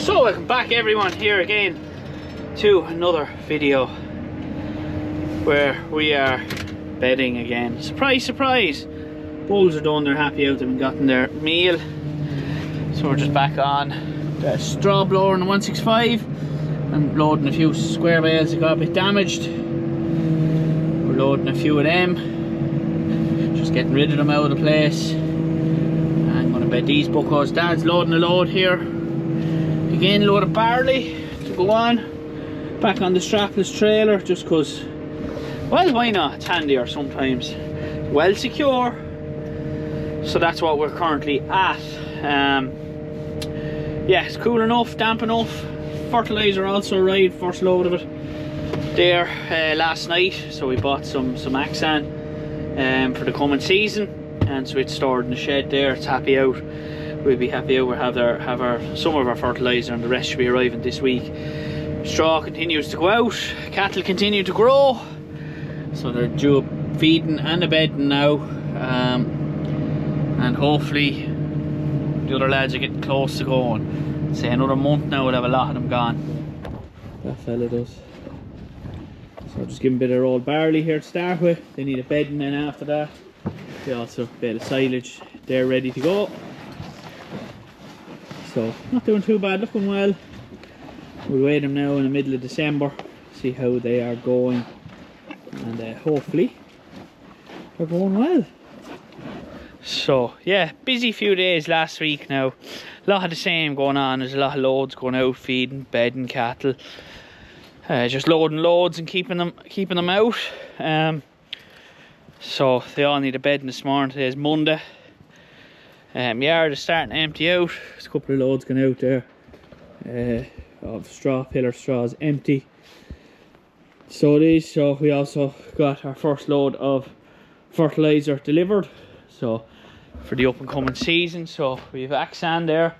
So welcome back everyone, here again to another video where we are bedding again. Surprise, surprise! Bulls are done, they're happy out, they've gotten their meal. So we're just back on the straw blower on the 165 and loading a few square bales that got a bit damaged. We're loading a few of them, just getting rid of them out of the place. I'm going to bed these buckos. Dad's loading a load here. Again, load of barley to go on back on the strapless trailer, just because, well, why not? It's handier sometimes. Well secure. So that's what we're currently at. Yeah, it's cool enough, damp enough. Fertilizer also arrived, first load of it there last night. So we bought some Axan for the coming season, and so it's stored in the shed there. It's happy out. We'll be happy out. We'll have some of our fertilizer, and the rest should be arriving this week. Straw continues to go out, cattle continue to grow, so they're due up feeding and a bedding now, and hopefully the other lads are getting close to going. Say another month now we'll have a lot of them gone. That fella does. So I'll just give them a bit of old barley here to start with. They need a bedding then after that. They also a bit of silage, they're ready to go. So not doing too bad, looking well. We'll weigh them now in the middle of December, see how they are going, and hopefully they're going well. So yeah, busy few days last week now. A lot of the same going on. There's a lot of loads going out, feeding, bedding cattle, just loading loads and keeping them out. So they all need a bedding this morning. Today's Monday. Yard is starting to empty out. There's a couple of loads going out there of straw, pillar straws empty. So it is. So we also got our first load of fertilizer delivered, so for the up and coming season. So we have Axan there.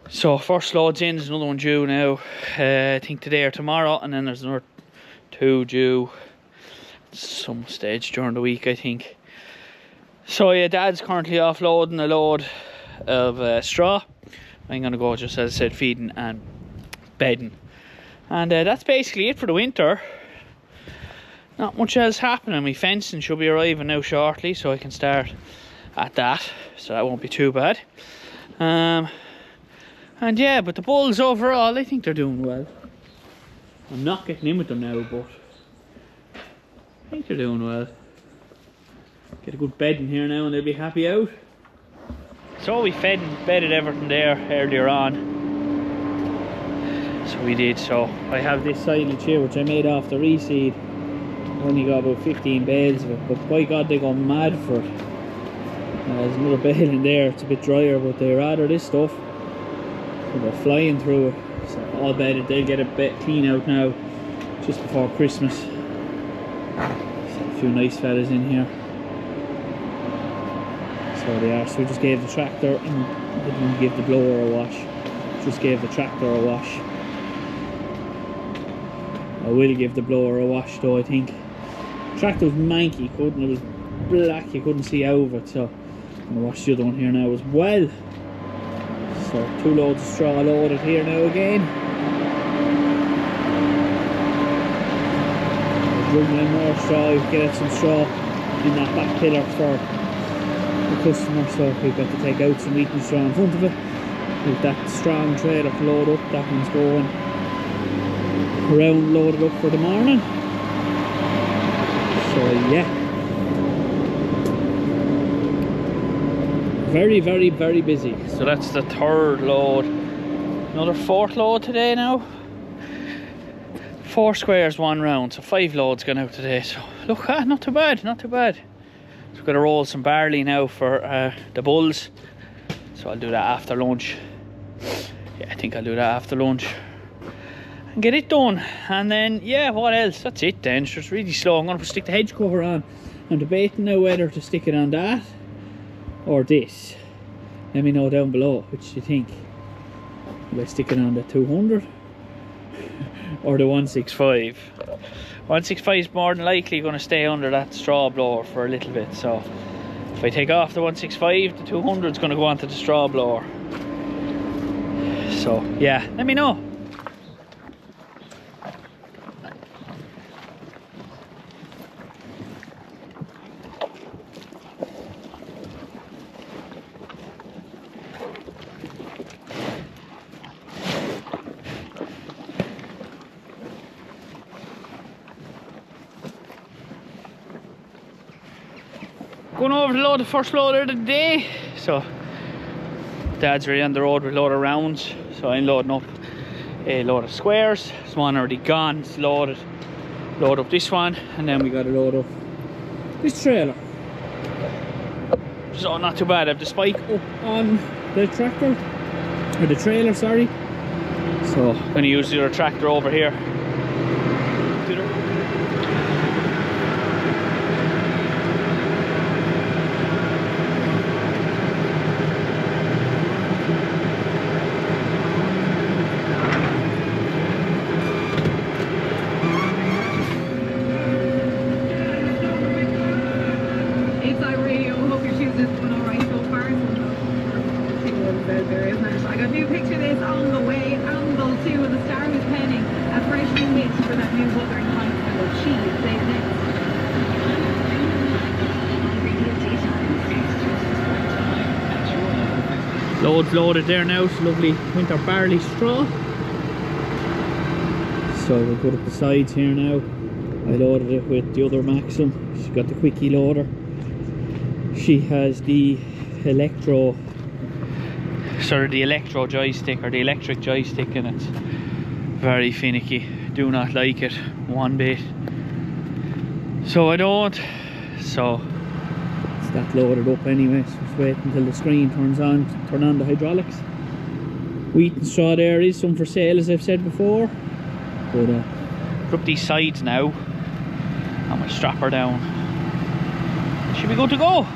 So first load's in, there's another one due now, I think today or tomorrow, and then there's another two due some stage during the week, I think. So yeah, Dad's currently offloading a load of straw. I'm gonna go, just as I said, feeding and bedding, and that's basically it for the winter. Not much else happening. My fencing should be arriving now shortly, so I can start at that, so that won't be too bad. And yeah, but the bulls overall, I think they're doing well. I'm not getting in with them now, but I think they're doing well. Get a good bed in here now and they'll be happy out. So we fed and bedded everything there earlier on. So we did. So I have this silage here which I made off the reseed. Only got about 15 bales of it, but by God they go mad for it. There's another bale in there, it's a bit drier, but they rather this stuff. So they're flying through it. So all bedded, they'll get a bit clean out now just before Christmas. So a few nice fellas in here. So they are. So we just gave the tractor, and didn't give the blower a wash, just gave the tractor a wash. I will give the blower a wash though, I think. The tractor was manky, it was black, you couldn't see out of it, so I'm going to wash the other one here now as well. So 2 loads of straw loaded here now again. Rumbling more straw, we get some straw in that back pillar for the customer, so we've got to take out some wheaten straw in front of it. With that strong trailer to load up, that one's going around loaded up for the morning. So yeah, very very busy. So that's the 3rd load, another 4th load today now. 4 squares 1 round, so 5 loads gone out today. So look, not too bad, not too bad. So we've got to roll some barley now for the bulls, so I'll do that after lunch. Yeah, I think I'll do that after lunch and get it done. And then yeah, what else? That's it then. It's just really slow. I'm going to stick the hedge cover on. I'm debating now whether to stick it on that or this. Let me know down below which you think. Will I stick it on the 200 or the 165? 165 is more than likely going to stay under that straw blower for a little bit, so If I take off the 165, the 200 is going to go onto the straw blower. So yeah, let me know. Going over to load the first loader of the day. So Dad's already on the road with a load of rounds, so I'm loading up a load of squares. This one already gone, it's loaded. Load up this one, and then we got to load up this trailer. So not too bad. I have the spike up on the tractor, or the trailer, sorry. So I'm going to use the other tractor over here. I got a new picture of this on the way, angle 2, and the star was penning a fresh new mix for that new buttering pint of cheese. Save next. Loads loaded there now, it's lovely winter barley straw. So we'll put up the sides here now. I loaded it with the other Maxim. She's got the quickie loader. She has the electro joystick, or the electric joystick, and it's very finicky. Do not like it one bit. So I don't. So it's that loaded up anyway, so just wait until the screen turn on the hydraulics. Wheat and straw there is some for sale, as I've said before. But put up these sides now, and we'll strap her down. Should be good to go.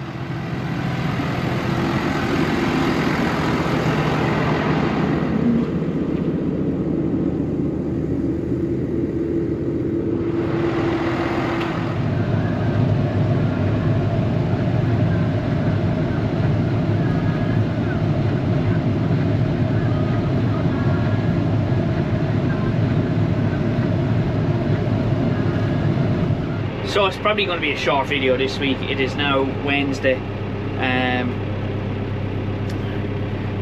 So it's probably going to be a short video this week. It is now Wednesday.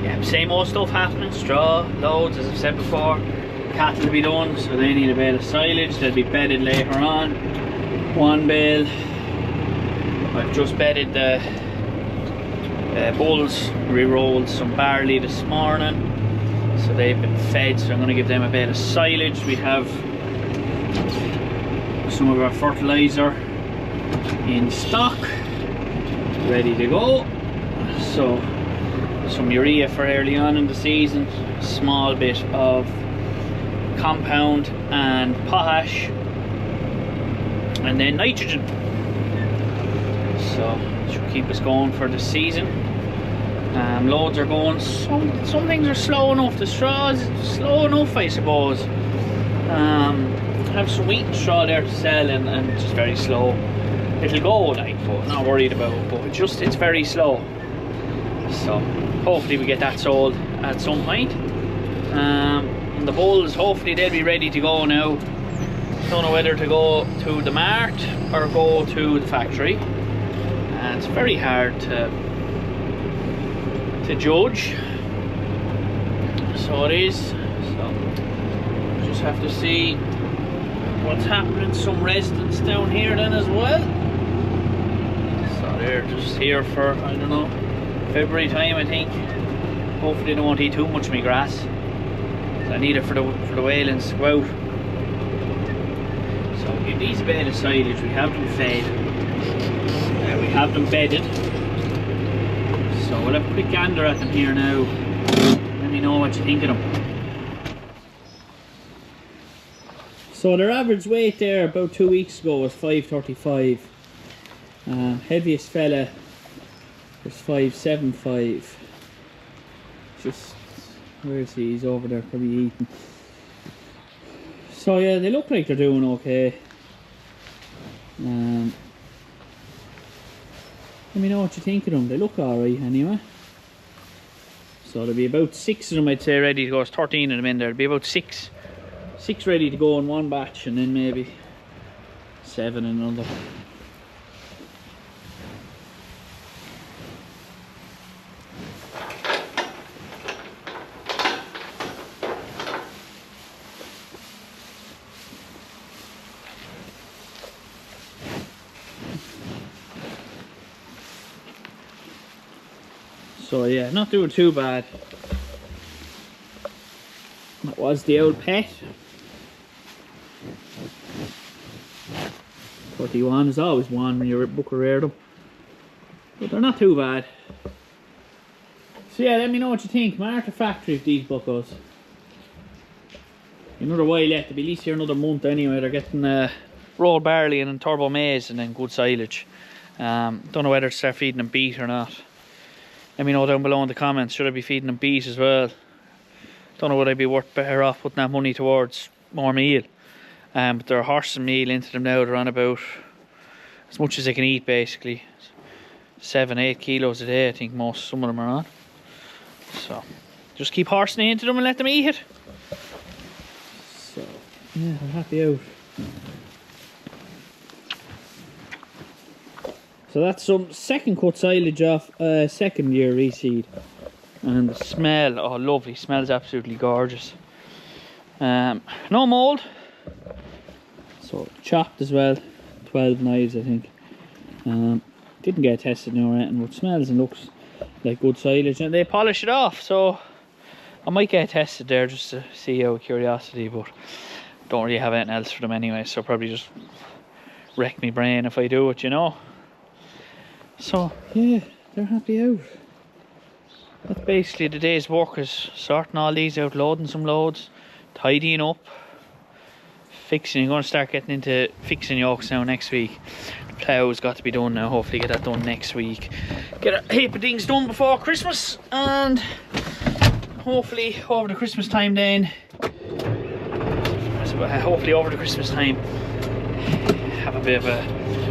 Yeah, same old stuff happening. Straw, loads, as I've said before. Cattle to be done, so they need a bale of silage. They'll be bedded later on. One bale. I've just bedded the bulls. Re-rolled some barley this morning, so they've been fed. So I'm going to give them a bale of silage. We have some of our fertilizer in stock, ready to go. So some urea for early on in the season, a small bit of compound and potash, and then nitrogen. So it should keep us going for the season. Loads are going. Some things are slow enough. The straws slow enough, I suppose. Have some wheat and straw there to sell, and just very slow. It'll go, like, but not worried about it, but it's very slow. So hopefully we get that sold at some point. And the bulls, hopefully they'll be ready to go now. Don't know whether to go to the mart or go to the factory, and it's very hard to judge. So it is. So just have to see what's happening. Some residents down here then as well, so they're just here for, I don't know, February time, I think. Hopefully they won't eat too much of my grass, so I need it for the whalings to go out. So give these a bale of silage. We have them fed, we have them bedded, so we'll have a quick gander at them here now. Let me know what you think of them. So their average weight there about 2 weeks ago was 535. Heaviest fella was 575. Just, where is he? He's over there probably eating. So yeah, they look like they're doing okay. Let me know what you think of them. They look alright anyway. So there'll be about 6 of them, I'd say, ready to go. There's 13 of them in there. There'll be about six ready to go in one batch, and then maybe 7 in another. So yeah, not doing too bad. That was the old pet. 31 is always one when you book rare them. But they're not too bad. So yeah, let me know what you think. I'm at the factory of these buckos. Another while yet, they'll be at least here another month anyway. They're getting rolled barley and then turbo maize and then good silage. Don't know whether to start feeding them beet or not. Let me know down below in the comments. Should I be feeding them beet as well? Don't know, would I be better off putting that money towards more meal. But they're horsing meal into them now. They're on about as much as they can eat basically. 7-8 kilos a day I think some of them are on. So just keep horsing into them and let them eat it. So yeah, they're happy out. So that's some second cut silage off second year reseed. And the smell, oh lovely, smells absolutely gorgeous. No mould. So chopped as well, 12 knives I think. Didn't get tested now or anything, but smells and looks like good silage. And they polish it off, so I might get tested there just to see out of curiosity, but don't really have anything else for them anyway, so probably just wreck me brain if I do it, you know. So yeah, they're happy out. That's basically the day's work, is sorting all these out, loading some loads, tidying up, fixing. I'm going to start getting into fixing yokes now next week. The plough's got to be done now, hopefully get that done next week. Get a heap of things done before Christmas, and hopefully over the Christmas time then, hopefully over the Christmas time, have a bit of a,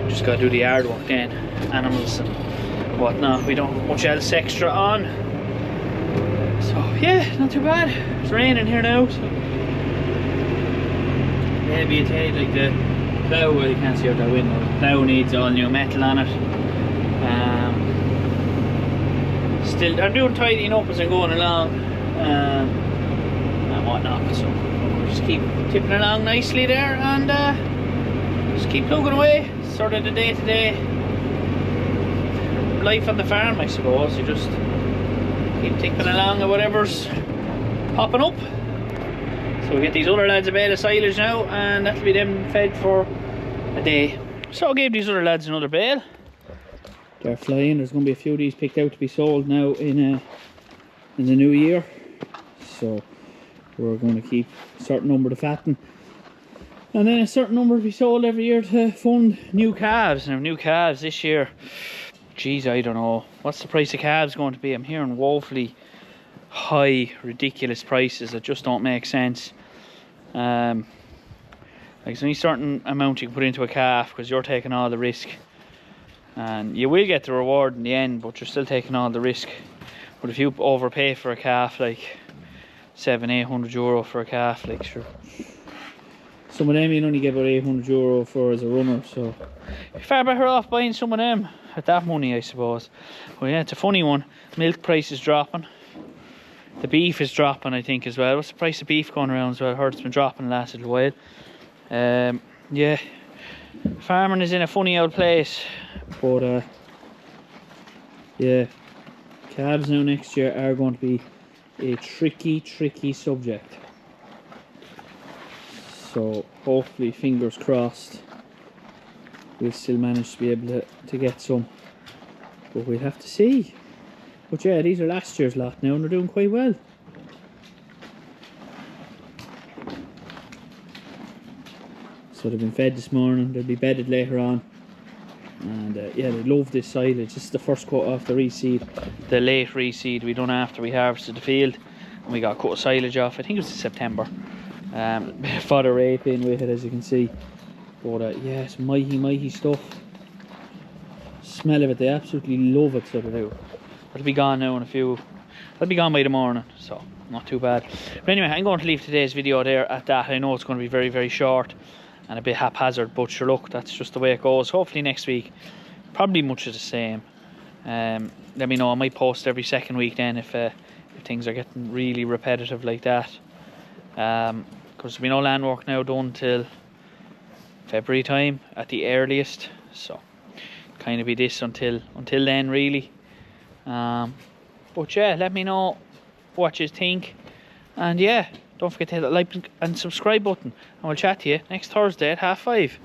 just got to do the hard work then, animals and whatnot. We don't have much else extra on. So yeah, not too bad. It's raining here now, so maybe it's like the plough, well you can't see out that window. The plough needs all new metal on it. Still, I'm doing tidying up as I'm going along and whatnot, so we'll just keep tipping along nicely there and just keep plugging away. Sort of the day-to-day life on the farm, I suppose. You just keep ticking along at whatever's popping up. So we get these other lads a bale of silage now, and that'll be them fed for a day. So I gave these other lads another bale. They're flying. There's going to be a few of these picked out to be sold now in the new year. So we're going to keep a certain number to fatten, and then a certain number to be sold every year to fund new calves. Now new calves this year, geez, I don't know. What's the price of calves going to be? I'm hearing woefully high, ridiculous prices that just don't make sense. Like there's only a certain amount you can put into a calf because you're taking all the risk. And you will get the reward in the end, but you're still taking all the risk. But if you overpay for a calf, like 700-800 euro for a calf, like sure, some of them you'd only get about 800 euro for as a runner, so you're far better off buying some of them at that money, I suppose. Well yeah, it's a funny one. Milk price is dropping. The beef is dropping, I think, as well. What's the price of beef going around as well? I heard it's been dropping the last little while. Yeah, farming is in a funny old place, but yeah, calves now next year are going to be a tricky subject. So hopefully, fingers crossed, we'll still manage to be able to get some, but we'll have to see. But yeah, these are last year's lot now and they're doing quite well. So they've been fed this morning, they'll be bedded later on. And yeah, they love this silage. This is the first cut off the reseed, the late reseed we done after we harvested the field. And we got a cut of silage off, I think it was in September. Fodder rape in with it, as you can see. But yeah, it's mighty stuff. Smell of it, they absolutely love it, so they do. It'll be gone now in a I'll be gone by the morning, so not too bad. But anyway, I'm going to leave today's video there at that. I know it's going to be very, very short and a bit haphazard, but sure, look, that's just the way it goes. Hopefully next week, probably much of the same. Let me know. I might post every second week then if things are getting really repetitive like that. Because there'll be no land work now done till February time at the earliest, so kind of be this until then really. But yeah, let me know what you think, and yeah, don't forget to hit that like and subscribe button, and we'll chat to you next Thursday at 5:30.